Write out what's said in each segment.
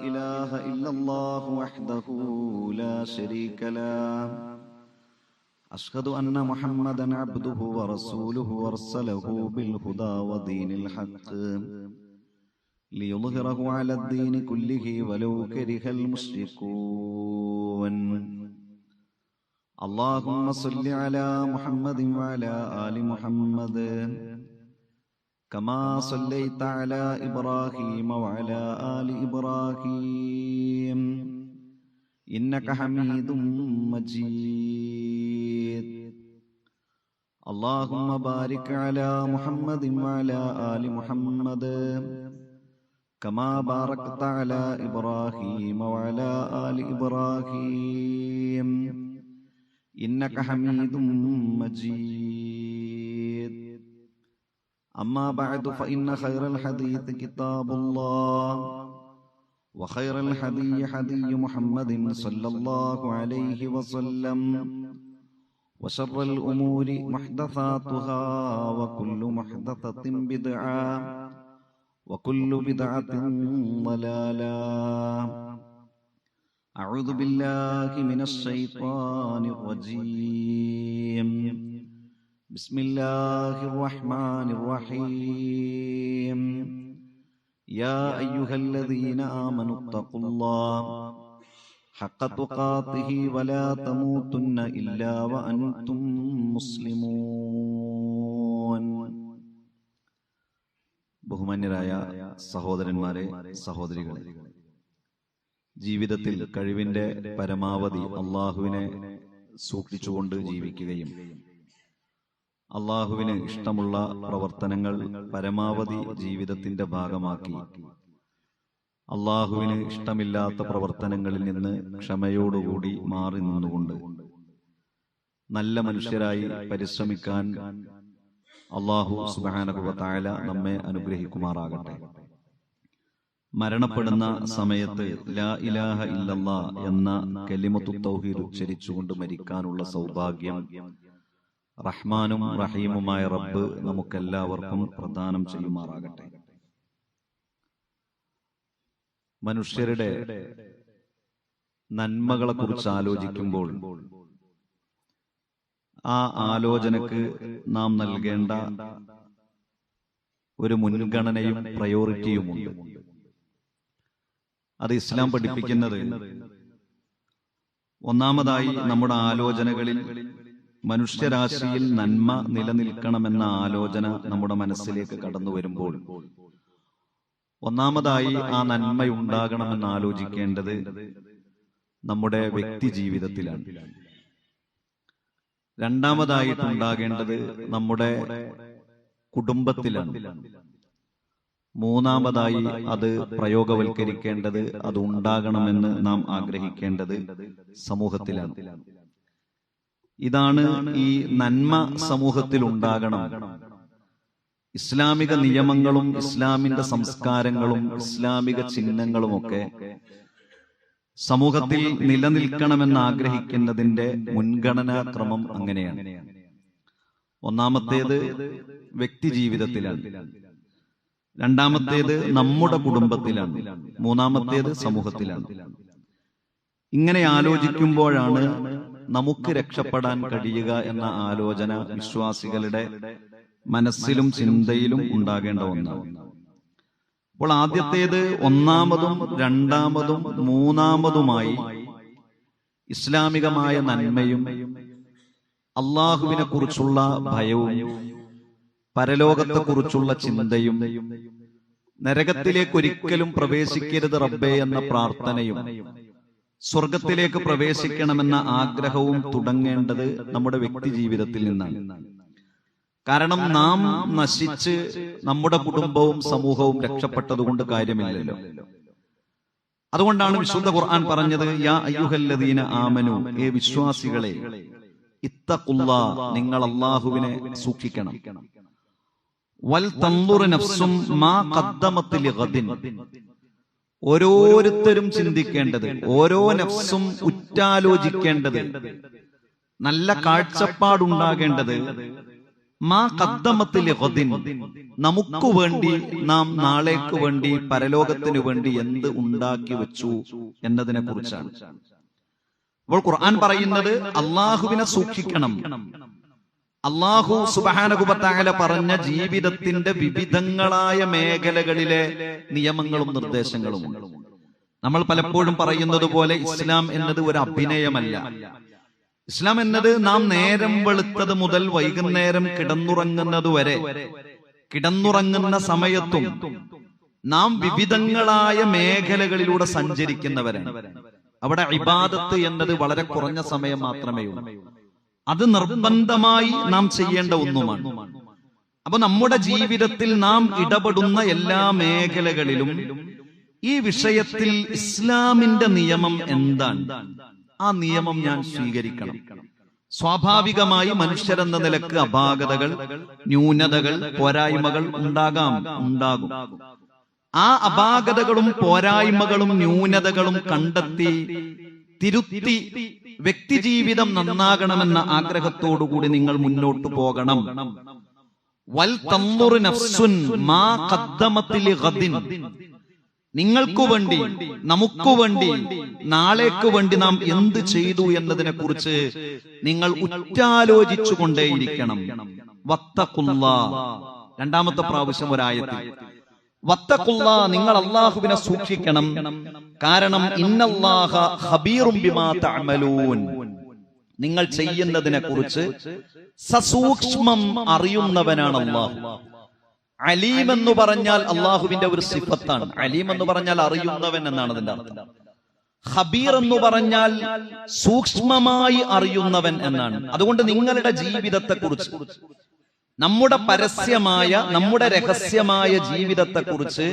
إله إلا الله وحده لا شريك له أشهد أن محمدا عبده ورسوله أرسله بالهدى ودين الحق ليظهره على الدين كله ولو كره المشركون اللهم صل على محمد وعلى آل محمد كما صليت على إبراهيم وعلى آل إبراهيم إنك حميد مجيد اللهم بارك على محمد وعلى آل محمد كما باركت على إبراهيم وعلى آل إبراهيم إنك حميد مجيد أما بعد فإن خير الحديث كتاب الله وخير الحدي حدي محمد صلى الله عليه وسلم وشر الأمور محدثاتها وكل محدثة بدعة وكل بدعة ضلالة أعوذ بالله من الشيطان الرجيم بسم الله الرحمن الرحيم يا أيها الذين آمنوا اتقوا الله حق تقاته ولا تموتن إلا وأنتم مسلمون. ബഹുമാന്യരായ സഹോദരന്മാരെ, സഹോദരികളെ, ജീവിതത്തിൽ കഴിവിന്റെ പരമാവധി അള്ളാഹുവിനെ സൂക്ഷിച്ചുകൊണ്ട് ജീവിക്കുകയും അള്ളാഹുവിന് ഇഷ്ടമുള്ള പ്രവർത്തനങ്ങൾ പരമാവധി ജീവിതത്തിന്റെ ഭാഗമാക്കി അള്ളാഹുവിന് ഇഷ്ടമില്ലാത്ത പ്രവർത്തനങ്ങളിൽ നിന്ന് ക്ഷമയോടുകൂടി മാറി നിന്നുകൊണ്ട് നല്ല മനുഷ്യരായി പരിശ്രമിക്കാൻ അള്ളാഹു സുബ്ഹാനഹു വ തആല നമ്മെ അനുഗ്രഹിക്കുമാറാകട്ടെ. മരണപ്പെടുന്ന സമയത്ത് ലാ ഇലാഹ ഇല്ലല്ലാഹ് എന്ന കലിമത്തു തൗഹീദ് ഉച്ചരിച്ചുകൊണ്ട് മരിക്കാനുള്ള സൗഭാഗ്യം റഹ്മാനും റഹീമുമായ റബ്ബ് നമുക്കെല്ലാവർക്കും പ്രദാനം ചെയ്യുമാറാകട്ടെ. മനുഷ്യരുടെ നന്മകളെ കുറിച്ച് ആലോചിക്കുമ്പോൾ ആ ആലോചനക്ക് നാം നൽകേണ്ട ഒരു മുൻഗണനയും പ്രയോറിറ്റിയുമുണ്ട്. അത് ഇസ്ലാം പഠിപ്പിക്കുന്നത് ഒന്നാമതായി നമ്മുടെ ആലോചനകളിൽ മനുഷ്യരാശിയിൽ നന്മ നിലനിൽക്കണമെന്ന ആലോചന നമ്മുടെ മനസ്സിലേക്ക് കടന്നു വരുമ്പോൾ ഒന്നാമതായി ആ നന്മയുണ്ടാകണമെന്ന് ആലോചിക്കേണ്ടത് നമ്മുടെ വ്യക്തി ജീവിതത്തിലാണ്. രണ്ടാമതായിട്ടുണ്ടാകേണ്ടത് നമ്മുടെ കുടുംബത്തിലാണ്. മൂന്നാമതായി അത് പ്രയോഗവൽക്കരിക്കേണ്ടത്, അത് ഉണ്ടാകണമെന്ന് നാം ആഗ്രഹിക്കേണ്ടത് സമൂഹത്തിലാണ്. ഇതാണ് ഈ നന്മ സമൂഹത്തിൽ ഉണ്ടാകണം. ഇസ്ലാമിക നിയമങ്ങളും ഇസ്ലാമിന്റെ സംസ്കാരങ്ങളും ഇസ്ലാമിക ചിഹ്നങ്ങളുമൊക്കെ സമൂഹത്തിൽ നിലനിൽക്കണമെന്ന് ആഗ്രഹിക്കുന്നതിന്റെ മുൻഗണനാ ക്രമം അങ്ങനെയാണ്. ഒന്നാമത്തേത് വ്യക്തി ജീവിതത്തിലാണ്, രണ്ടാമത്തേത് നമ്മുടെ കുടുംബത്തിലാണ്, മൂന്നാമത്തേത് സമൂഹത്തിലാണ്. ഇങ്ങനെ ആലോചിക്കുമ്പോഴാണ് നമുക്ക് രക്ഷപ്പെടാൻ കഴിയുക എന്ന ആലോചന വിശ്വാസികളുടെ മനസ്സിലും ചിന്തയിലും ഉണ്ടാകേണ്ട ഒന്നാണ്. അപ്പോൾ ആദ്യത്തേത് ഒന്നാമതും രണ്ടാമതും മൂന്നാമതുമായി ഇസ്ലാമികമായ നന്മയും അള്ളാഹുവിനെ കുറിച്ചുള്ള ഭയവും പരലോകത്തെക്കുറിച്ചുള്ള ചിന്തയും നരകത്തിലേക്ക് ഒരിക്കലും പ്രവേശിക്കരുത് റബ്ബേ എന്ന പ്രാർത്ഥനയും സ്വർഗത്തിലേക്ക് പ്രവേശിക്കണമെന്ന ആഗ്രഹവും തുടങ്ങേണ്ടത് നമ്മുടെ വ്യക്തി ജീവിതത്തിൽ നിന്നാണ്. കാരണം നാം നശിച്ച് നമ്മുടെ കുടുംബവും സമൂഹവും രക്ഷപ്പെട്ടതുകൊണ്ട് കാര്യമില്ലല്ലോ. അതുകൊണ്ടാണ് വിശുദ്ധ ഖുർആൻ പറഞ്ഞത്, യാ അയ്യുഹല്ലദീന ആമനു, ഏ വിശ്വാസികളെ, ഇത്തഖുല്ലാഹ്, നിങ്ങൾ അല്ലാഹുവിനെ സൂക്ഷിക്കണം. വൽ തൻദുർ നഫ്സും മാ ഖദ്ദമത് ലിഗദിൻ, ഓരോരുത്തരും ചിന്തിക്കേണ്ടത്, ഓരോ നഫ്സും ഉറ്റാലോചിക്കേണ്ടത്, നല്ല കാഴ്ചപ്പാടുണ്ടാകേണ്ടത് മാ ഖദ്ദമത് ലിഗദിൻ, നമുക്ക് വേണ്ടി നാം നാളേക്ക് വേണ്ടി പരലോകത്തിനു വേണ്ടി എന്ത് ഉണ്ടാക്കി വെച്ചു എന്നതിനെ കുറിച്ചാണ്. അപ്പോൾ ഖുർആൻ പറയുന്നത് അള്ളാഹുവിനെ സൂക്ഷിക്കണം. അള്ളാഹു സുബ്ഹാനഹു വ തആല പറഞ്ഞ ജീവിതത്തിന്റെ വിവിധങ്ങളായ മേഖലകളിലെ നിയമങ്ങളും നിർദ്ദേശങ്ങളും. നമ്മൾ പലപ്പോഴും പറയുന്നത് പോലെ ഇസ്ലാം എന്നത് ഒരു അഭിനയമല്ല. ഇസ്ലാം എന്നത് നാം നേരം വെളുത്തത് മുതൽ വൈകുന്നേരം കിടന്നുറങ്ങുന്നത് വരെ, കിടന്നുറങ്ങുന്ന സമയത്തും നാം വിവിധങ്ങളായ മേഖലകളിലൂടെ സഞ്ചരിക്കുന്നവരാണ്. അവിടെ ഇബാദത്ത് എന്നത് വളരെ കുറഞ്ഞ സമയം മാത്രമേ ഉള്ളൂ. അത് നിർബന്ധമായി നാം ചെയ്യേണ്ട ഒന്നുമാണ്. അപ്പൊ നമ്മുടെ ജീവിതത്തിൽ നാം ഇടപെടുന്ന എല്ലാ മേഖലകളിലും ഈ വിഷയത്തിൽ ഇസ്ലാമിന്റെ നിയമം എന്താണ്, ആ നിയമം ഞാൻ സ്വീകരിക്കണം. സ്വാഭാവികമായി മനുഷ്യരെന്ന നിലക്ക് അപാകതകൾ, ന്യൂനതകൾ, പോരായ്മകൾ ഉണ്ടാകും. ആ അപാകതകളും പോരായ്മകളും ന്യൂനതകളും കണ്ടെത്തി തിരുത്തി വ്യക്തിജീവിതം നന്നാകണമെന്ന ആഗ്രഹത്തോടുകൂടി നിങ്ങൾ മുന്നോട്ടു പോകണം. വൽ തൻദുർ നഫ്സുൻ മാ ഖദ്ദമത് ലിഗദിൻ. നിങ്ങൾക്ക് വേണ്ടി, നമുക്ക് വേണ്ടി, നാളേക്ക് വേണ്ടി നാം എന്ത് ചെയ്തു എന്നതിനെ കുറിച്ച് നിങ്ങൾ ഉറ്റാലോചിച്ചു കൊണ്ടേയിരിക്കണം. വത്തഖുല്ലാഹ്, രണ്ടാമത്തെ പ്രാവശ്യം ഒരായത്തിൽ വത്തഖുല്ലാഹ്, നിങ്ങൾ അല്ലാഹുവിനെ സൂക്ഷിക്കണം. കാരണം ഇന്നല്ലാഹ ഖബീറും ബിമാ തഅമലൂൻ, നിങ്ങൾ ചെയ്യുന്നതിനെ കുറിച്ച് സസൂക്ഷ്മം അറിയുന്നവനാണ് അല്ലാഹു. അലീം എന്ന് പറഞ്ഞാൽ അള്ളാഹുവിന്റെ ഒരു സിഫത്താണ്. അലീം എന്ന് പറഞ്ഞാൽ അറിയുന്നവൻ എന്നാണ് അതിന്റെ അർത്ഥം. ഖബീർ എന്ന് പറഞ്ഞാൽ സൂക്ഷ്മമായി അറിയുന്നവൻ എന്നാണ്. അതുകൊണ്ട് നിങ്ങളുടെ ജീവിതത്തെ കുറിച്ച്, നമ്മുടെ പരസ്യമായ, നമ്മുടെ രഹസ്യമായ ജീവിതത്തെ കുറിച്ച്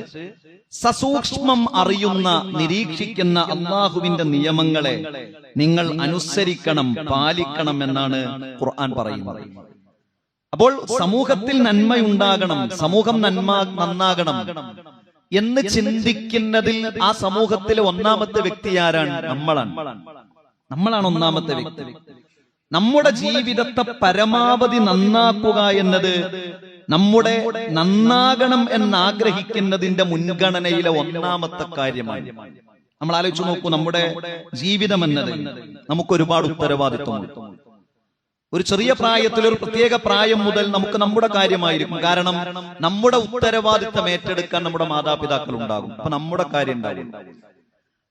സസൂക്ഷ്മം അറിയുന്ന, നിരീക്ഷിക്കുന്ന അള്ളാഹുവിന്റെ നിയമങ്ങളെ നിങ്ങൾ അനുസരിക്കണം, പാലിക്കണം എന്നാണ് ഖുർആൻ പറയുന്നത്. അപ്പോൾ സമൂഹത്തിൽ നന്മയുണ്ടാകണം, സമൂഹം നന്നാകണം എന്ന് ചിന്തിക്കുന്നതിൽ ആ സമൂഹത്തിലെ ഒന്നാമത്തെ വ്യക്തി ആരാണ്? നമ്മളാണ് ഒന്നാമത്തെ വ്യക്തി. നമ്മുടെ ജീവിതത്തെ പരമാവധി നന്നാക്കുക എന്നത് നമ്മുടെ നന്നാകണം എന്നാഗ്രഹിക്കുന്നതിന്റെ മുൻഗണനയിലെ ഒന്നാമത്തെ കാര്യമാണ്. നമ്മൾ ആലോചിച്ചു നോക്കൂ, നമ്മുടെ ജീവിതം എന്നത് നമുക്ക് ഒരുപാട് ഉത്തരവാദിത്വമുണ്ട്. ഒരു ചെറിയ പ്രായത്തിൽ, ഒരു പ്രത്യേക പ്രായം മുതൽ നമുക്ക് നമ്മുടെ കാര്യമായിരിക്കും. കാരണം നമ്മുടെ ഉത്തരവാദിത്തം ഏറ്റെടുക്കാൻ നമ്മുടെ മാതാപിതാക്കൾ ഉണ്ടാകും, അപ്പൊ നമ്മുടെ കാര്യം ഉണ്ടാകും.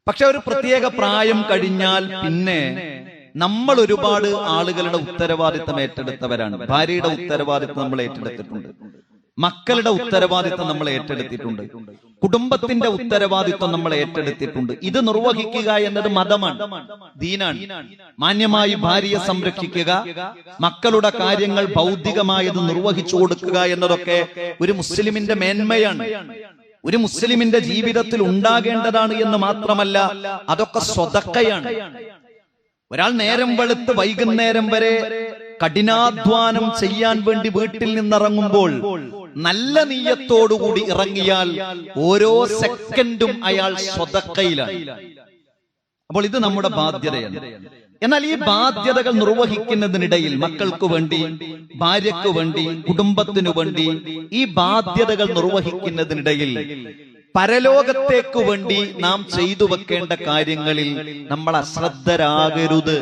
പക്ഷെ ഒരു പ്രത്യേക പ്രായം കഴിഞ്ഞാൽ പിന്നെ നമ്മൾ ഒരുപാട് ആളുകളുടെ ഉത്തരവാദിത്തം ഏറ്റെടുത്തവരാണ്. ഭാര്യയുടെ ഉത്തരവാദിത്തം നമ്മൾ ഏറ്റെടുത്തിട്ടുണ്ട്, മക്കളുടെ ഉത്തരവാദിത്തം നമ്മൾ ഏറ്റെടുത്തിട്ടുണ്ട്, കുടുംബത്തിന്റെ ഉത്തരവാദിത്വം നമ്മൾ ഏറ്റെടുത്തിട്ടുണ്ട്. ഇത് നിർവഹിക്കുക എന്നത് മതമാണ്, ദീനാണ്. മാന്യമായി ഭാര്യയെ സംരക്ഷിക്കുക, മക്കളുടെ കാര്യങ്ങൾ ഭൗതികമായത് നിർവഹിച്ചു കൊടുക്കുക എന്നതൊക്കെ ഒരു മുസ്ലിമിന്റെ മേന്മയാണ്, ഒരു മുസ്ലിമിന്റെ ജീവിതത്തിൽ ഉണ്ടാകേണ്ടതാണ് എന്ന് മാത്രമല്ല, അതൊക്കെ സ്വതക്കയാണ്. ഒരാൾ നേരം വെളുത്ത് വൈകുന്നേരം വരെ കഠിനാധ്വാനം ചെയ്യാൻ വേണ്ടി വീട്ടിൽ നിന്നിറങ്ങുമ്പോൾ നല്ല നീയത്തോടുകൂടി ഇറങ്ങിയാൽ ഓരോ സെക്കൻഡും അയാൾ സ്വതക്കയിലാണ്. അപ്പോൾ ഇത് നമ്മുടെ ബാധ്യതയാണ്. എന്നാൽ ഈ ബാധ്യതകൾ നിർവഹിക്കുന്നതിനിടയിൽ മക്കൾക്ക് വേണ്ടി, ഭാര്യയ്ക്ക് വേണ്ടി, കുടുംബത്തിനു വേണ്ടി ഈ ബാധ്യതകൾ നിർവഹിക്കുന്നതിനിടയിൽ പരലോകത്തേക്ക് വേണ്ടി നാം ചെയ്തു വെക്കേണ്ട കാര്യങ്ങളിൽ നമ്മൾ അശ്രദ്ധരാകരുത്.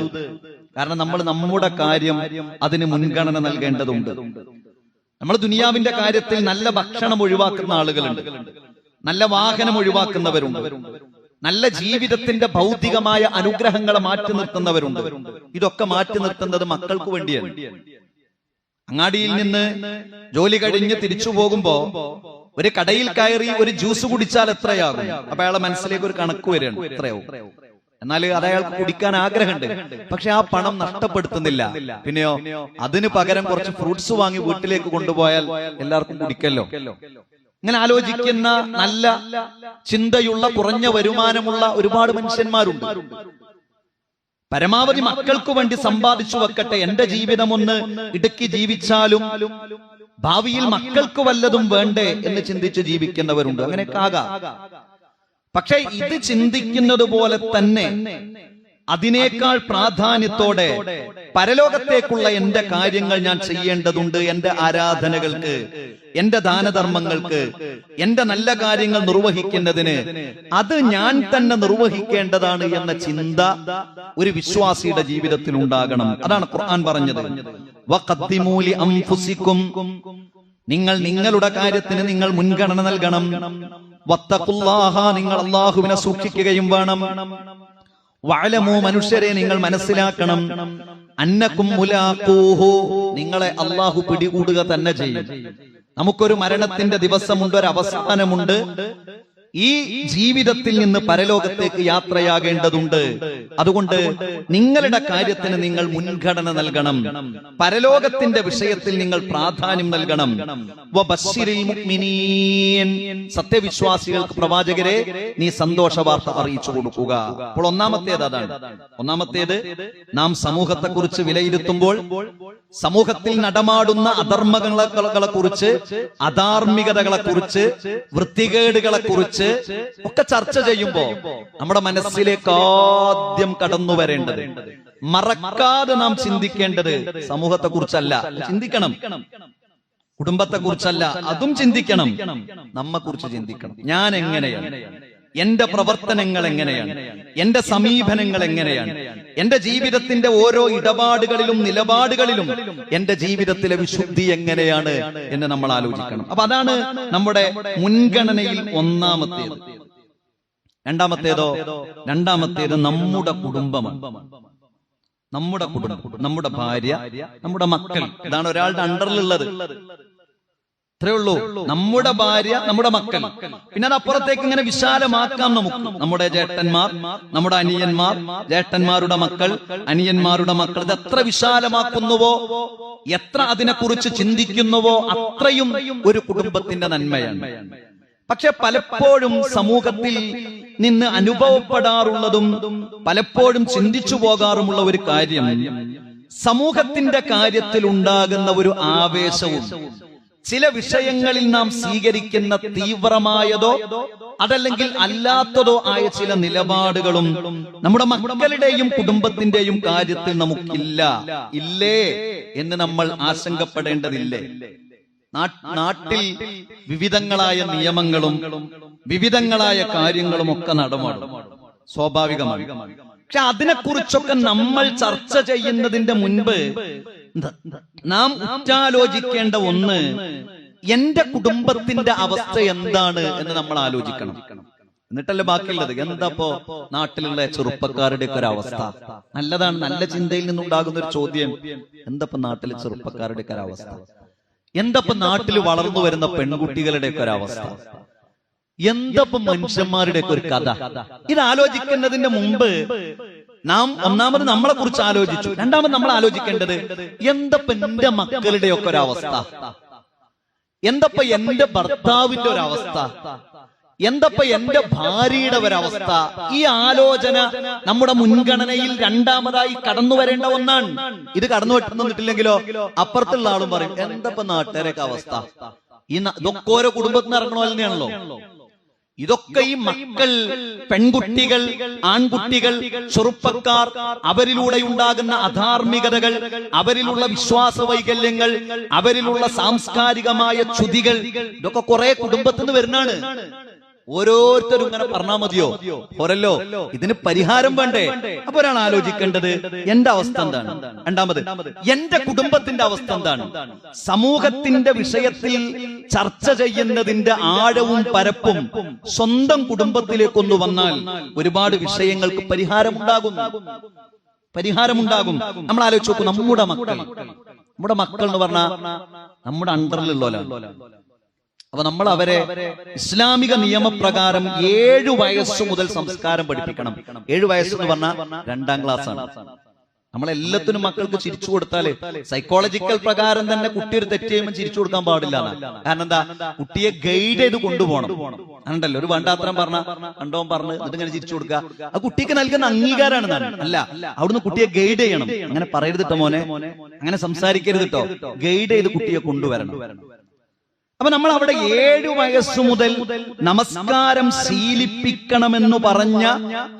കാരണം നമ്മൾ നമ്മുടെ കാര്യം അതിന് മുൻഗണന നൽകേണ്ടതുണ്ട്. നമ്മൾ ദുനിയാവിന്റെ കാര്യത്തിൽ നല്ല ഭക്ഷണം ഒഴിവാക്കുന്ന ആളുകളുണ്ട്, നല്ല വാഹനം ഒഴിവാക്കുന്നവരുണ്ട്, നല്ല ജീവിതത്തിന്റെ ഭൗതികമായ അനുഗ്രഹങ്ങളെ മാറ്റി നിർത്തുന്നവരുണ്ട്. ഇതൊക്കെ മാറ്റി നിർത്തുന്നത് മക്കൾക്ക് വേണ്ടിയാണ്. അങ്ങാടിയിൽ നിന്ന് ജോലി കഴിഞ്ഞ് തിരിച്ചു പോകുമ്പോ ഒരു കടയിൽ കയറി ഒരു ജ്യൂസ് കുടിച്ചാൽ എത്രയാകും? അപ്പൊ അയാളെ മനസ്സിലേക്ക് ഒരു കണക്ക് വരികയാണ്, എത്രയാവും. എന്നാൽ അത് അയാൾക്ക് കുടിക്കാൻ ആഗ്രഹമുണ്ട്, പക്ഷെ ആ പണം നഷ്ടപ്പെടുത്തുന്നില്ല. പിന്നെയോ അതിന് പകരം കുറച്ച് ഫ്രൂട്ട്സ് വാങ്ങി വീട്ടിലേക്ക് കൊണ്ടുപോയാൽ എല്ലാവർക്കും കുടിക്കല്ലോ. ഇങ്ങനെ ആലോചിക്കുന്ന, നല്ല ചിന്തയുള്ള, കുറഞ്ഞ വരുമാനമുള്ള ഒരുപാട് മനുഷ്യന്മാരുണ്ട്. പരമാവധി മക്കൾക്ക് വേണ്ടി സമ്പാദിച്ചു വെക്കട്ടെ, എന്റെ ജീവിതം ഒന്ന് ഇടുക്കി ജീവിച്ചാലും ഭാവിയിൽ മക്കൾക്ക് വല്ലതും വേണ്ടേ എന്ന് ചിന്തിച്ച് ജീവിക്കുന്നവരുണ്ട്. അങ്ങനെയൊക്കെ ആകാം. പക്ഷെ ഇത് ചിന്തിക്കുന്നത് പോലെ തന്നെ അതിനേക്കാൾ പ്രാധാന്യത്തോടെ പരലോകത്തേക്കുള്ള എന്റെ കാര്യങ്ങൾ ഞാൻ ചെയ്യേണ്ടതുണ്ട്. എന്റെ ആരാധനകൾക്ക്, എന്റെ ദാനധർമ്മങ്ങൾക്ക്, എന്റെ നല്ല കാര്യങ്ങൾ നിർവഹിക്കേണ്ടതിന് അത് ഞാൻ തന്നെ നിർവഹിക്കേണ്ടതാണ് എന്ന ചിന്ത ഒരു വിശ്വാസിയുടെ ജീവിതത്തിൽ ഉണ്ടാകണം. അതാണ് ഖുർആൻ പറഞ്ഞത്, വഖദ്ദിമൂ ലി അൻഫുസികും, നിങ്ങൾ നിങ്ങളുടെ കാര്യത്തിന് നിങ്ങൾ മുൻഗണന നൽകണം. വത്തഖുല്ലാഹ, നിങ്ങൾ അല്ലാഹുവിനെ സൂക്ഷിക്കുകയും വേണം. വഅലമൂ, മനുഷ്യരെ നിങ്ങൾ മനസ്സിലാക്കണം, അന്നകും മുലാഖൂഹു, നിങ്ങളെ അല്ലാഹു പിടികൂടുക തന്നെ ചെയ്യും. നമുക്കൊരു മരണത്തിന്റെ ദിവസമുണ്ട്, ഒരു അവസാനമുണ്ട്. ഈ ജീവിതത്തിൽ നിന്ന് പരലോകത്തേക്ക് യാത്രയാകേണ്ടതുണ്ട്. അതുകൊണ്ട് നിങ്ങളുടെ കാര്യത്തിന് നിങ്ങൾ മുൻഗണന നൽകണം. പരലോകത്തിന്റെ വിഷയത്തിൽ നിങ്ങൾ പ്രാധാന്യം നൽകണം. വബശ്ശിരിൽ മുഅ്മിനീൻ, സത്യവിശ്വാസികൾക്ക് പ്രവാചകരെ നീ സന്തോഷ വാർത്ത അറിയിച്ചു കൊടുക്കുക. അപ്പോൾ ഒന്നാമത്തേത് അതാണ്. ഒന്നാമത്തേത്, നാം സമൂഹത്തെ കുറിച്ച് വിലയിരുത്തുമ്പോൾ സമൂഹത്തിൽ നടമാടുന്ന അധർമ്മങ്ങളെ കുറിച്ച്, അധാർമികതകളെ കുറിച്ച്, വൃത്തികേടുകളെ കുറിച്ച് ഒക്കെ ചർച്ച ചെയ്യുമ്പോ നമ്മുടെ മനസ്സിലേക്ക് ആദ്യം കടന്നു വരേണ്ടത്, മറക്കാതെ നാം ചിന്തിക്കേണ്ടത് സമൂഹത്തെ കുറിച്ചല്ല. ചിന്തിക്കണം, കുടുംബത്തെ കുറിച്ചല്ല, അതും ചിന്തിക്കണം. നമ്മെ കുറിച്ച് ചിന്തിക്കണം. ഞാൻ എങ്ങനെയാണ്, എന്റെ പ്രവർത്തനങ്ങൾ എങ്ങനെയാണ്, എന്റെ സമീപനങ്ങൾ എങ്ങനെയാണ്, എന്റെ ജീവിതത്തിന്റെ ഓരോ ഇടപാടുകളിലും നിലപാടുകളിലും എന്റെ ജീവിതത്തിലെ വിശുദ്ധി എങ്ങനെയാണ് എന്ന് നമ്മൾ ആലോചിക്കണം. അപ്പൊ അതാണ് നമ്മുടെ മുൻഗണനയിൽ ഒന്നാമത്തേത്. രണ്ടാമത്തേത് നമ്മുടെ കുടുംബമാണ്. നമ്മുടെ കുടുംബം, നമ്മുടെ ഭാര്യ, നമ്മുടെ മക്കൾ, ഇതാണ് ഒരാളുടെ അണ്ടറിലുള്ളത്. അത്രേ ഉള്ളൂ. നമ്മുടെ ഭാര്യ, നമ്മുടെ മക്കൾ. പിന്നെ അത് അപ്പുറത്തേക്ക് ഇങ്ങനെ വിശാലമാക്കാം നമുക്ക്. നമ്മുടെ ജേട്ടന്മാർ, നമ്മുടെ അനിയന്മാർ, ജേട്ടന്മാരുടെ മക്കൾ, അനിയന്മാരുടെ മക്കൾ. ഇത് എത്ര വിശാലമാക്കുന്നുവോ, എത്ര അതിനെക്കുറിച്ച് ചിന്തിക്കുന്നുവോ അത്രയും ഒരു കുടുംബത്തിന്റെ നന്മയാണ്. പക്ഷെ പലപ്പോഴും സമൂഹത്തിൽ നിന്ന് അനുഭവപ്പെടാറുള്ളതും പലപ്പോഴും ചിന്തിച്ചു പോകാറുമുള്ള ഒരു കാര്യം, സമൂഹത്തിന്റെ കാര്യത്തിൽ ഉണ്ടാകുന്ന ഒരു ആവേശവും ചില വിഷയങ്ങളിൽ നാം സ്വീകരിക്കുന്ന തീവ്രമായതോ അതല്ലെങ്കിൽ അല്ലാത്തതോ ആയ ചില നിലപാടുകളും നമ്മുടെ മക്കളുടെയും കുടുംബത്തിന്റെയും കാര്യത്തിൽ ഇല്ലേ എന്ന് നമ്മൾ ആശങ്കപ്പെടേണ്ടതില്ലേ? നാട്ടിൽ വിവിധങ്ങളായ നിയമങ്ങളും വിവിധങ്ങളായ കാര്യങ്ങളും ഒക്കെ നടമാടും, സ്വാഭാവികമാണ്. പക്ഷെ അതിനെക്കുറിച്ചൊക്കെ നമ്മൾ ചർച്ച ചെയ്യുന്നതിന്റെ മുൻപ് നാം ഉറ്റാലോചിക്കേണ്ട ഒന്ന്, എന്റെ കുടുംബത്തിന്റെ അവസ്ഥ എന്താണ് എന്ന് നമ്മൾ ആലോചിക്കണം. എന്നിട്ടല്ലേ ബാക്കിയുള്ളത്. എന്താപ്പോ നാട്ടിലുള്ള ചെറുപ്പക്കാരുടെ ഒക്കെ ഒരു അവസ്ഥ? നല്ലതാണ്, നല്ല ചിന്തയിൽ നിന്നുണ്ടാകുന്ന ഒരു ചോദ്യം, എന്താപ്പോ നാട്ടിലെ ചെറുപ്പക്കാരുടെ ഒക്കെ ഒരു അവസ്ഥ? എന്താപ്പോ നാട്ടിൽ വളർന്നു വരുന്ന പെൺകുട്ടികളുടെ ഒക്കെ ഒരു അവസ്ഥ? എന്താപ്പോ മനുഷ്യന്മാരുടെ ഒക്കെ ഒരു കഥ? ഇത് ആലോചിക്കുന്നതിന്റെ മുമ്പ് നാം ഒന്നാമത് നമ്മളെ കുറിച്ച് ആലോചിച്ചു. രണ്ടാമത് നമ്മൾ ആലോചിക്കേണ്ടത്, എന്തപ്പോ എന്റെ മക്കളുടെ ഒക്കെ ഒരവസ്ഥ, എന്തപ്പോ എന്റെ ഭർത്താവിന്റെ ഒരവസ്ഥ, എന്തപ്പോ എന്റെ ഭാര്യയുടെ ഒരവസ്ഥ? ഈ ആലോചന നമ്മുടെ മുൻഗണനയിൽ രണ്ടാമതായി കടന്നു വരേണ്ട ഒന്നാണ്. ഇത് കടന്നു വെട്ടുന്നിട്ടില്ലെങ്കിലോ അപ്പുറത്തുള്ള ആളും പറയും, എന്തപ്പോ നാട്ടുകാരൊക്കെ അവസ്ഥ? ഇതൊക്കെ ഓരോ കുടുംബത്തിൽ നിന്ന് ഇറങ്ങണോ തന്നെയാണല്ലോ. ഇതൊക്കെ ഈ മക്കൾ, പെൺകുട്ടികൾ, ആൺകുട്ടികൾ, ചെറുപ്പക്കാർ, അവരിലൂടെ ഉണ്ടാകുന്ന അധാർമികതകൾ, അവരിലുള്ള വിശ്വാസ വൈകല്യങ്ങൾ, അവരിലുള്ള സാംസ്കാരികമായ ച്യുതികൾ, ഇതൊക്കെ കുറെ കുടുംബത്തിൽ നിന്ന് വരുന്നതാണ്. ഓരോരുത്തരും ഇങ്ങനെ പറഞ്ഞാൽ മതിയോ? പോരല്ലോ, ഇതിന് പരിഹാരം വേണ്ടേ? അപ്പൊ ഒരാൾ ആലോചിക്കേണ്ടത്, എന്റെ അവസ്ഥ എന്താണ്? രണ്ടാമത്, എന്റെ കുടുംബത്തിന്റെ അവസ്ഥ എന്താണ്? സമൂഹത്തിന്റെ വിഷയത്തിൽ ചർച്ച ചെയ്യുന്നതിന്റെ ആഴവും പരപ്പും സ്വന്തം കുടുംബത്തിലേക്കൊന്നു വന്നാൽ ഒരുപാട് വിഷയങ്ങൾക്ക് പരിഹാരമുണ്ടാകും. നമ്മൾ ആലോചിച്ച് നോക്കൂ, നമ്മുടെ മക്കൾ എന്ന് പറഞ്ഞാൽ നമ്മുടെ അണ്ടറിലുള്ളവരാണ്. അപ്പൊ നമ്മൾ അവരെ ഇസ്ലാമിക നിയമപ്രകാരം 7 വയസ്സ് മുതൽ സംസ്കാരം പഠിപ്പിക്കണം. 7 വയസ്സെന്ന് പറഞ്ഞാൽ 2ാം ക്ലാസ്സാണ്. നമ്മളെല്ലാത്തിനും മക്കൾക്ക് ചിരിച്ചു കൊടുത്താല് സൈക്കോളജിക്കൽ പ്രകാരം തന്നെ കുട്ടി ഒരു തെറ്റ് ചെയ്യുമ്പോൾ ചിരിച്ചു കൊടുക്കാൻ പാടില്ല. കാരണം എന്താ? കുട്ടിയെ ഗൈഡ് ചെയ്ത് കൊണ്ടുപോകണം. അങ്ങനല്ലോ, ഒരു വേണ്ടാത്രം കണ്ടോൻ പറഞ്ഞ് ഇതിങ്ങനെ ചിരിച്ചു കൊടുക്കുക, ആ കുട്ടിക്ക് നൽകുന്ന അംഗീകാരമാണ്. അല്ല, അവിടുന്ന് കുട്ടിയെ ഗൈഡ് ചെയ്യണം. അങ്ങനെ പറയരുത് കേട്ടോ മോനെ, അങ്ങനെ സംസാരിക്കരുത് കേട്ടോ, ഗൈഡ് ചെയ്ത് കുട്ടിയെ കൊണ്ടുവരണം. അപ്പൊ നമ്മൾ അവിടെ 7 വയസ്സു മുതൽ നമസ്കാരം ശീലിപ്പിക്കണമെന്ന് പറഞ്ഞ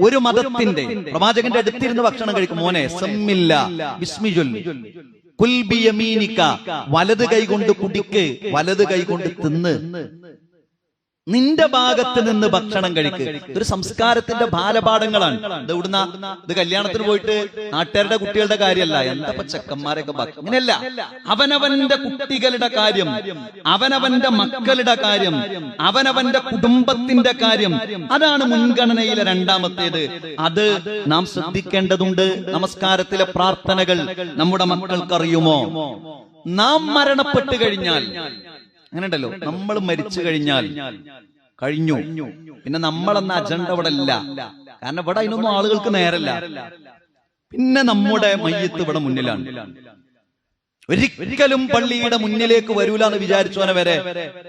ഒരു മതത്തിന്റെ പ്രവാചകന്റെ അടുത്തിരുന്ന് ഭക്ഷണം കഴിക്കും. മോനെ സമ്മില്ല ബിസ്മി ചൊല്ലി, കുൽ ബിയമീനിക, വലത് കൈകൊണ്ട് കുടിക്ക്, വലത് കൈകൊണ്ട് തിന്ന്, നിന്റെ ഭാഗത്ത് നിന്ന് ഭക്ഷണം കഴിക്ക്. ഇതൊരു സംസ്കാരത്തിന്റെ ബാലപാഠങ്ങളാണ്. ഇത് ഇവിടുന്ന ഇത് കല്യാണത്തിന് പോയിട്ട് നാട്ടുകാരുടെ കുട്ടികളുടെ കാര്യമല്ല, എന്താ ചെക്കന്മാരൊക്കെ അങ്ങനെയല്ല. അവനവന്റെ കുട്ടികളുടെ കാര്യം, അവനവന്റെ മക്കളുടെ കാര്യം, അവനവന്റെ കുടുംബത്തിന്റെ കാര്യം, അതാണ് മുൻഗണനയിലെ രണ്ടാമത്തേത്. അത് നാം ശ്രദ്ധിക്കേണ്ടതുണ്ട്. നമസ്കാരത്തിലെ പ്രാർത്ഥനകൾ നമ്മുടെ മക്കൾക്കറിയുമോ? നാം മരണപ്പെട്ട് കഴിഞ്ഞാൽ, അങ്ങനെ ഉണ്ടല്ലോ, നമ്മൾ മരിച്ചു കഴിഞ്ഞാൽ കഴിഞ്ഞു, പിന്നെ നമ്മളെന്ന അജണ്ട ഇവിടെ ഇല്ല. കാരണം ഇവിടെ അതിനൊന്നും ആളുകൾക്ക് നേരല്ല. പിന്നെ നമ്മുടെ മയ്യത്ത് ഇവിടെ മുന്നിലാണ്. ഒരിക്കലും പള്ളിയുടെ മുന്നിലേക്ക് വരൂല എന്ന് വിചാരിച്ചവനെ വരെ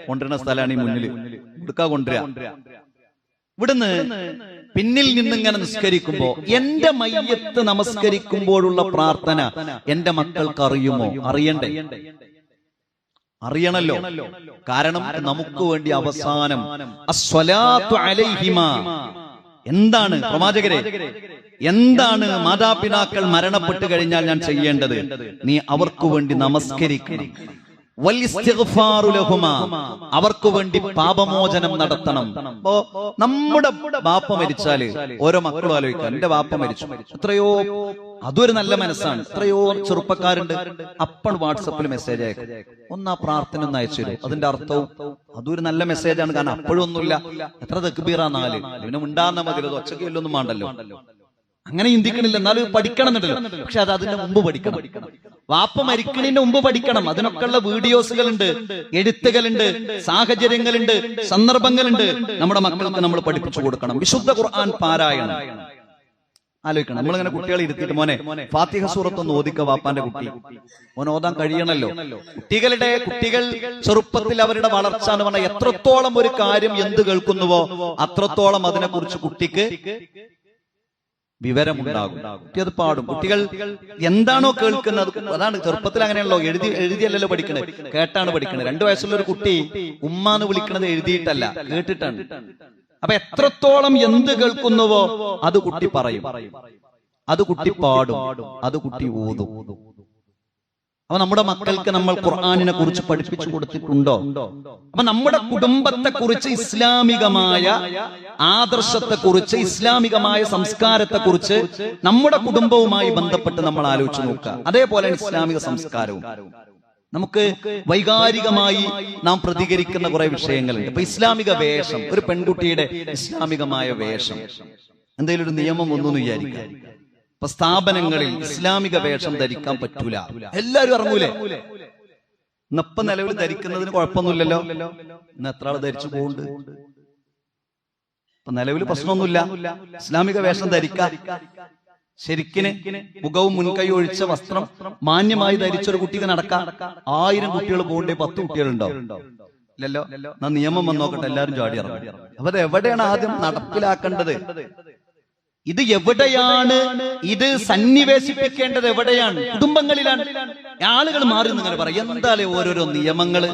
കൊണ്ടുവരുന്ന സ്ഥലമാണ് ഈ മുന്നിൽ. ഇവിടുക്കാ കൊണ്ടുവരിക. ഇവിടുന്ന് പിന്നിൽ നിന്നിങ്ങനെ നിസ്കരിക്കുമ്പോ എന്റെ മയ്യത്ത് നമസ്കരിക്കുമ്പോഴുള്ള പ്രാർത്ഥന എന്റെ മക്കൾക്ക് അറിയുമോ? അറിയണ്ടേ? അറിയണല്ലോ. കാരണം നമുക്ക് വേണ്ടി അവസാനം അസ്സലാത്തു അലൈഹിമ, എന്താണ് പ്രവാചകരെ, എന്താണ് മാതാപിതാക്കൾ മരണപ്പെട്ടു കഴിഞ്ഞാൽ ഞാൻ ചെയ്യേണ്ടത്? നീ അവർക്ക് വേണ്ടി നമസ്കരിക്കണം. അവർക്ക് വേണ്ടി പാപമോചനം നടത്തണം. അപ്പോ നമ്മുടെ ബാപ്പ മരിച്ചാല് ഓരോ മക്കളും ആലോചിക്കുക, എന്റെ ബാപ്പ മരിച്ചു, എത്രയോ, അതൊരു നല്ല മനസ്സാണ്. എത്രയോ ചെറുപ്പക്കാരുണ്ട് അപ്പോൾ വാട്സപ്പിൽ മെസ്സേജ് അയക്കും, ഒന്ന് ആ പ്രാർത്ഥന ഒന്ന് അയച്ചു തരും. അതിന്റെ അർത്ഥവും അതൊരു നല്ല മെസ്സേജാണ്. കാരണം അപ്പോഴും ഒന്നുമില്ല, എത്ര തക്ബീറ 4, പിന്നെ ഉണ്ടാകുന്ന മതി, ഒച്ചയ്ക്ക് വല്ലൊന്നും വേണ്ടല്ലോ. അങ്ങനെ ചിന്തിക്കണില്ല, എന്നാലും പഠിക്കണം എന്നുണ്ടല്ലോ. പക്ഷെ അത് അതിന്റെ മുമ്പ് പഠിക്കണം. വാപ്പ മരിക്കണതിന്റെ മുമ്പ് പഠിക്കണം. അതിനൊക്കെയുള്ള വീഡിയോസുകളുണ്ട്, എഴുത്തുകളുണ്ട്, സാഹചര്യങ്ങളുണ്ട്, സന്ദർഭങ്ങളുണ്ട്. നമ്മുടെ മക്കൾക്ക് നമ്മൾ പഠിപ്പിച്ചു കൊടുക്കണം. വിശുദ്ധ ഖുർആൻ പാരായണം ആലോചിക്കണം. നമ്മളിങ്ങനെ കുട്ടികളെ ഇരുത്തിയിട്ട്, മോനെ ഫാത്തിഹ സൂറത്തൊന്ന് ഓദിക്ക, വാപ്പാന്റെ കുട്ടി, മോൻ ഓതാൻ കഴിയണല്ലോ. കുട്ടികൾ ചെറുപ്പത്തിൽ അവരുടെ വളർച്ച എന്ന് പറഞ്ഞാൽ എത്രത്തോളം ഒരു കാര്യം എന്ത് കേൾക്കുന്നുവോ അത്രത്തോളം അതിനെക്കുറിച്ച് കുട്ടിക്ക് വിവരമുണ്ടാകും. കുട്ടി അത് പാടും. കുട്ടികൾ എന്താണോ കേൾക്കുന്നത് അതാണ്. ചെറുപ്പത്തിൽ അങ്ങനെയല്ലോ, എഴുതിയല്ലോ പഠിക്കണത്, കേട്ടാണ് പഠിക്കണത്. 2 വയസ്സുള്ള ഒരു കുട്ടി ഉമ്മാന്ന് വിളിക്കണത് എഴുതിയിട്ടല്ല, കേട്ടിട്ടാണ്. അപ്പൊ എത്രത്തോളം എന്ത് കേൾക്കുന്നുവോ അത് കുട്ടി പറയും, അത് കുട്ടി പാടും, അത് കുട്ടി ഓതും. അപ്പൊ നമ്മുടെ മക്കൾക്ക് നമ്മൾ ഖുർആനിനെ കുറിച്ച് പഠിപ്പിച്ചു കൊടുത്തിട്ടുണ്ടോ? അപ്പൊ നമ്മുടെ കുടുംബത്തെ കുറിച്ച്, ഇസ്ലാമികമായ ആദർശത്തെ കുറിച്ച്, ഇസ്ലാമികമായ സംസ്കാരത്തെ കുറിച്ച് നമ്മുടെ കുടുംബവുമായി ബന്ധപ്പെട്ട് നമ്മൾ ആലോചിച്ച് നോക്കുക. അതേപോലെ ഇസ്ലാമിക സംസ്കാരവും. നമുക്ക് വൈകാരികമായി നാം പ്രതികരിക്കുന്ന കുറെ വിഷയങ്ങളുണ്ട്. ഇപ്പൊ ഇസ്ലാമിക വേഷം, ഒരു പെൺകുട്ടിയുടെ ഇസ്ലാമികമായ വേഷം, എന്തെങ്കിലും ഒരു നിയമം ഒന്നും വിചാരിക്കാം. ഇപ്പൊ സ്ഥാപനങ്ങളിൽ ഇസ്ലാമിക വേഷം ധരിക്കാൻ പറ്റൂല, എല്ലാരും ഇറങ്ങൂലേ? ഇന്നിപ്പം നിലവിൽ ധരിക്കുന്നതിന് കുഴപ്പമൊന്നുമില്ലല്ലോ. ഇന്ന് എത്ര ആള് ധരിച്ചു പോകുന്നുണ്ട്? ഇപ്പൊ നിലവിൽ പ്രശ്നമൊന്നുമില്ല. ഇസ്ലാമിക വേഷം ധരിക്കാൻ ശരിക്കിന് മുഖവും മുൻകൈ ഒഴിച്ച വസ്ത്രം മാന്യമായി ധരിച്ചൊരു കുട്ടിക്ക് നടക്കാം. 1000 കുട്ടികൾ പോകണ്ടേ 10 കുട്ടികളുണ്ടോ? ഇല്ലല്ലോ. എന്നാ നിയമം വന്ന് നോക്കട്ടെ, എല്ലാവരും ചാടി ഇറങ്ങും. അപ്പൊ അത് എവിടെയാണ് ആദ്യം നടപ്പിലാക്കേണ്ടത്? ഇത് എവിടെയാണ് ഇത് സന്നിവേശിപ്പിക്കേണ്ടത്? എവിടെയാണ്? കുടുംബങ്ങളിലാണ്. ആളുകൾ മാറി നിങ്ങനെ പറയും, എന്താലേ ഓരോരോ നിയമങ്ങള്,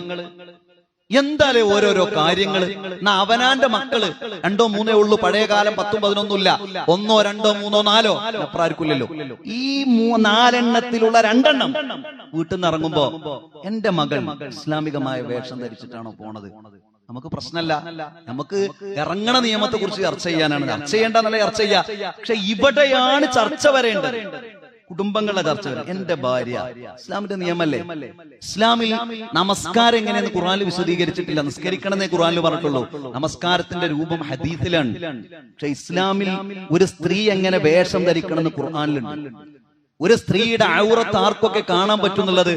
എന്താലേ ഓരോരോ കാര്യങ്ങള്. എന്നാ അവനാന്റെ മക്കള് 2 3 ഉള്ളൂ. പഴയ കാലം 10 11 ഇല്ല, 1 2 3 4 അപ്പറാർക്കില്ലല്ലോ. ഈ 4 എണ്ണത്തിലുള്ള 2 എണ്ണം വീട്ടിൽ നിന്ന് ഇറങ്ങുമ്പോ എന്റെ മകൾ ഇസ്ലാമികമായ വേഷം ധരിച്ചിട്ടാണോ പോണത്? നമുക്ക് പ്രശ്നമല്ല. നമുക്ക് ഇറങ്ങണ നിയമത്തെ കുറിച്ച് ചർച്ച ചെയ്യാനാണ്. ചർച്ച ചെയ്യേണ്ടെന്നല്ല, ചർച്ച ചെയ്യാ. പക്ഷെ ഇവിടെയാണ് ചർച്ച വരേണ്ടത്, കുടുംബങ്ങളുടെ ചർച്ച വരെ. എന്റെ ഭാര്യ, ഇസ്ലാമിന്റെ നിയമല്ലേ? ഇസ്ലാമിൽ നമസ്കാരം എങ്ങനെയെന്ന് ഖുർആനിൽ വിശദീകരിച്ചിട്ടില്ല. നിസ്കരിക്കണമെന്നേ ഖുർആനിൽ പറഞ്ഞിട്ടുള്ളൂ. നമസ്കാരത്തിന്റെ രൂപം ഹദീസിലാണ്. പക്ഷെ ഇസ്ലാമിൽ ഒരു സ്ത്രീ എങ്ങനെ വേഷം ധരിക്കണമെന്ന് ഖുർആനിലുണ്ട്. ഒരു സ്ത്രീയുടെ ഔറത്ത് ആർക്കൊക്കെ കാണാൻ പറ്റുന്നുള്ളത്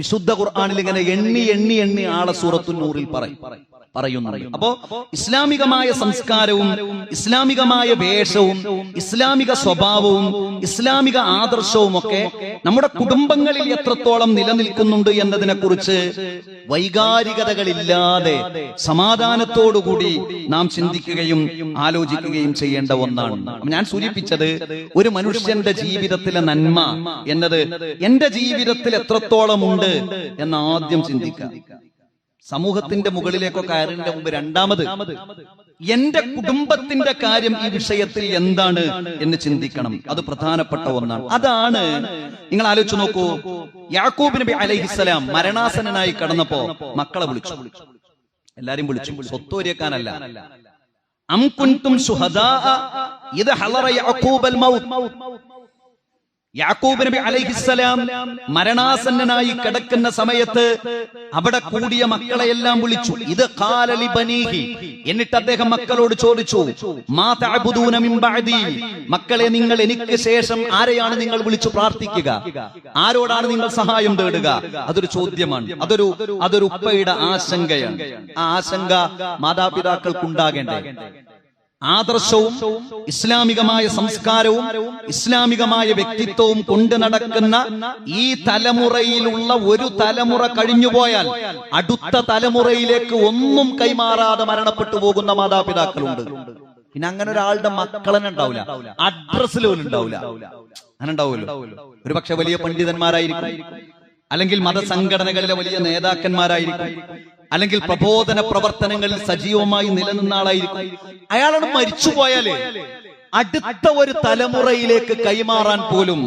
വിശുദ്ധ ഖുർആനിൽ ഇങ്ങനെ എണ്ണി എണ്ണി എണ്ണി ആളെ സൂറത്തുൻ നൂറിൽ പറയുന്നുണ്ട്. അപ്പോ ഇസ്ലാമികമായ സംസ്കാരവും ഇസ്ലാമികമായ വേഷവും ഇസ്ലാമിക സ്വഭാവവും ഇസ്ലാമിക ആദർശവും ഒക്കെ നമ്മുടെ കുടുംബങ്ങളിൽ എത്രത്തോളം നിലനിൽക്കുന്നുണ്ട് എന്നതിനെ കുറിച്ച് വൈകാരികതകളില്ലാതെ സമാധാനത്തോടുകൂടി നാം ചിന്തിക്കുകയും ആലോചിക്കുകയും ചെയ്യേണ്ട ഒന്നാണ്. ഞാൻ സൂചിപ്പിച്ചത്, ഒരു മനുഷ്യന്റെ ജീവിതത്തിലെ നന്മ എന്നത് എന്റെ ജീവിതത്തിൽ എത്രത്തോളം ഉണ്ട് എന്ന് ആദ്യം ചിന്തിക്കുക. സമൂഹത്തിന്റെ മുകളിലേക്കൊക്കെ കയറിന്റെ മുമ്പ് രണ്ടാമത് എന്റെ കുടുംബത്തിന്റെ കാര്യം ഈ വിഷയത്തിൽ എന്താണ് എന്ന് ചിന്തിക്കണം. അത് പ്രധാനപ്പെട്ട ഒന്നാണ്. അതാണ് നിങ്ങൾ ആലോചിച്ച് നോക്കൂ. യാക്കൂബ് നബി അലൈഹിസ്സലാം മരണാസന്നനായി കടന്നപ്പോ മക്കളെ വിളിച്ചു. എല്ലാരും വിളിച്ചു, സ്വത്തോരിയക്കാനല്ല. അം കുൻതും ശുഹദാ ഇദ് ഹളറ യഅഖൂബൽ മൗത്ത്. യാക്കൂബ് നബി അലൈഹിസ്സലാം മരണാസന്നനായി കിടക്കുന്ന സമയത്ത് അവിടെ കൂടിയ മക്കളെയെല്ലാം വിളിച്ചു. ഇത് ഖാല ലി ബനീഹി, എന്നിട്ട് അദ്ദേഹം മക്കളോട് ചോദിച്ചു, മാ തഅബുദൂന മിൻ ബഅദി, മക്കളെ നിങ്ങൾ എനിക്ക് ശേഷം ആരെയാണ് നിങ്ങൾ വിളിച്ചു പ്രാർത്ഥിക്കുക, ആരോടാണ് നിങ്ങൾ സഹായം തേടുക? അതൊരു ചോദ്യമാണ്. അതൊരു ഉപ്പയുടെ ആശങ്കയാണ്. ആ ആശങ്ക മാതാപിതാക്കൾക്കുണ്ടാകേണ്ടേ. ആദർശവും ഇസ്ലാമികമായ സംസ്കാരവും ഇസ്ലാമികമായ വ്യക്തിത്വവും കൊണ്ട് നടക്കുന്ന ഈ തലമുറയിലുള്ള ഒരു തലമുറ കഴിഞ്ഞുപോയാൽ അടുത്ത തലമുറയിലേക്ക് ഒന്നും കൈമാറാതെ മരണപ്പെട്ടു പോകുന്ന മാതാപിതാക്കളുണ്ട്. പിന്നെ അങ്ങനെ ഒരാളുടെ മക്കളെന്നെ ഉണ്ടാവില്ല, അഡ്രസ്സിൽ പോലും ഉണ്ടാവില്ല. അങ്ങനെ ഉണ്ടാവുമല്ലോ. ഒരു പക്ഷെ വലിയ പണ്ഡിതന്മാരായിരിക്കും, അല്ലെങ്കിൽ മതസംഘടനകളിലെ വലിയ നേതാക്കന്മാരായിരിക്കും, അല്ലെങ്കിൽ പ്രബോധന പ്രവർത്തനങ്ങളിൽ സജീവമായി നിലനിന്ന ആളായിരിക്കും. അയാളാണ് മരിച്ചുപോയാല് അടുത്ത ഒരു തലമുറയിലേക്ക് കൈമാറാൻ പോലും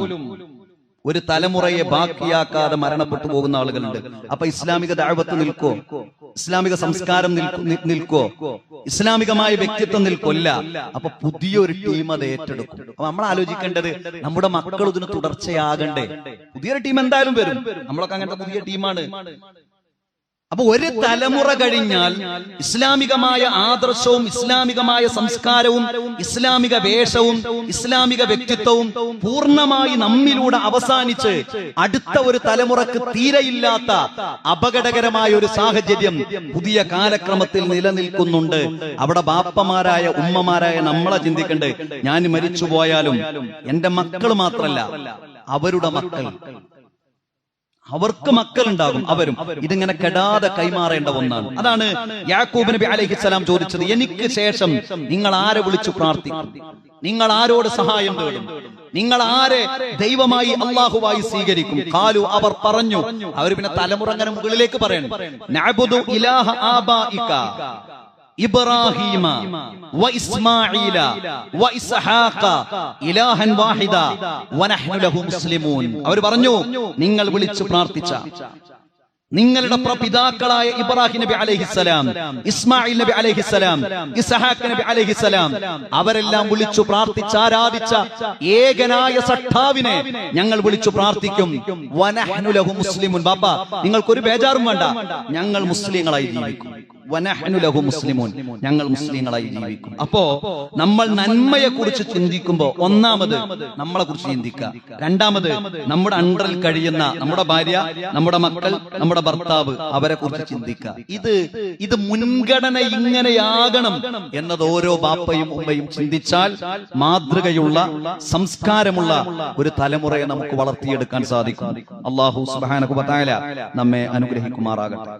ഒരു തലമുറയെ ബാക്കിയാക്കാതെ മരണപ്പെട്ടു പോകുന്ന ആളുകളുണ്ട്. അപ്പൊ ഇസ്ലാമിക ദഅവത്ത് നിൽക്കോ? ഇസ്ലാമിക സംസ്കാരം നിൽക്കോ? ഇസ്ലാമികമായ വ്യക്തിത്വം നിൽക്കൊല്ല. അപ്പൊ പുതിയൊരു ടീം അത് ഏറ്റെടുക്കും. അപ്പൊ നമ്മൾ ആലോചിക്കേണ്ടത്, നമ്മുടെ മക്കൾ ഇതിന് തുടർച്ചയാകണ്ടേ? പുതിയൊരു ടീം എന്തായാലും വരും. നമ്മളൊക്കെ അങ്ങനത്തെ പുതിയ ടീമാണ്. അപ്പൊ ഒരു തലമുറ കഴിഞ്ഞാൽ ഇസ്ലാമികമായ ആദർശവും ഇസ്ലാമികമായ സംസ്കാരവും ഇസ്ലാമിക വേഷവും ഇസ്ലാമിക വ്യക്തിത്വവും പൂർണ്ണമായി നമ്മിലൂടെ അവസാനിച്ച് അടുത്ത ഒരു തലമുറക്ക് തീരെയില്ലാത്ത അപകടകരമായ ഒരു സാഹചര്യം പുതിയ കാലക്രമത്തിൽ നിലനിൽക്കുന്നുണ്ട്. അവിടെ ബാപ്പമാരായ ഉമ്മമാരായ നമ്മളെ ചിന്തിക്കണ്ടേ, ഞാൻ മരിച്ചു പോയാലും എന്റെ മക്കൾ മാത്രല്ല, അവരുടെ മക്കൾ, അവർക്ക് മക്കളുണ്ടാകും, അവരും ഇതിങ്ങനെ കെടാതെ കൈമാറേണ്ട ഒന്നാണ്. അതാണ് യാക്കൂബ് നബി അലൈഹിസ്സലാം ചോദിച്ചത്, എനിക്ക് ശേഷം നിങ്ങൾ ആരെ വിളിച്ചു പ്രാർത്ഥിക്കും, നിങ്ങൾ ആരോട് സഹായം തേടും, നിങ്ങൾ ആരെ ദൈവമായി അല്ലാഹുവായി സ്വീകരിക്കും? ഖാലു, അവർ പറഞ്ഞു. അവർ പിന്നെ തലമുറ അങ്ങനെ മുകളിലേക്ക് പറയണം. നഅബുദു ഇലാഹ ആബാഇക ഇബ്രാഹീമ വ ഇസ്മാഈല വ ഇസ്ഹാഖ ഇലാഹൻ വാഹിദ വനഹ്നു ലഹു മുസ്ലിമൂൻ. അവർ പറഞ്ഞു, നിങ്ങൾ വിളിച്ചു പ്രാർത്ഥിച്ച നിങ്ങളുടെ പിതാക്കളായ ഇബ്രാഹിം നബി അലൈഹിസ്സലാം, ഇസ്മായിൽ നബി അലൈഹിസ്സലാം, ഇസ്ഹാഖ് നബി അലൈഹിസ്സലാം, അവരെല്ലാം വിളിച്ചു പ്രാർത്ഥിച്ച് ആരാധിച്ച ഏകനായ സട്ടാവിനെ ഞങ്ങൾ വിളിച്ചു പ്രാർത്ഥിക്കും. വനഹ്നു ലഹു മുസ്ലിമൂൻ. ബാപ്പ, നിങ്ങൾക്കൊരു ബേജാറും വേണ്ട, ഞങ്ങൾ മുസ്ലിങ്ങളായി ജീവിക്കും. വനഹ്നു ലഹു മുസ്ലിമൂൻ, ഞങ്ങൾ മുസ്ലിങ്ങളായി ജീവിക്കും. അപ്പോ നമ്മൾ നന്മയെ കുറിച്ച് ചിന്തിക്കുമ്പോ ഒന്നാമത് നമ്മളെ കുറിച്ച് ചിന്തിക്കുക, രണ്ടാമത് നമ്മുടെ അണ്ടറിൽ കഴിയുന്ന നമ്മുടെ ഭാര്യ, നമ്മുടെ മക്കൾ, നമ്മുടെ ഭർത്താവ്, അവരെ കുറിച്ച് ചിന്തിക്കുക. ഇത് മുൻഗണന ഇങ്ങനെയാകണം എന്നത് ഓരോ ബാപ്പയും ഉമ്മയും ചിന്തിച്ചാൽ മാതൃകയുള്ള സംസ്കാരമുള്ള ഒരു തലമുറയെ നമുക്ക് വളർത്തിയെടുക്കാൻ സാധിക്കും. അല്ലാഹു സുബ്ഹാനഹു വ തആല നമ്മെ അനുഗ്രഹിക്കുമാറാകട്ടെ.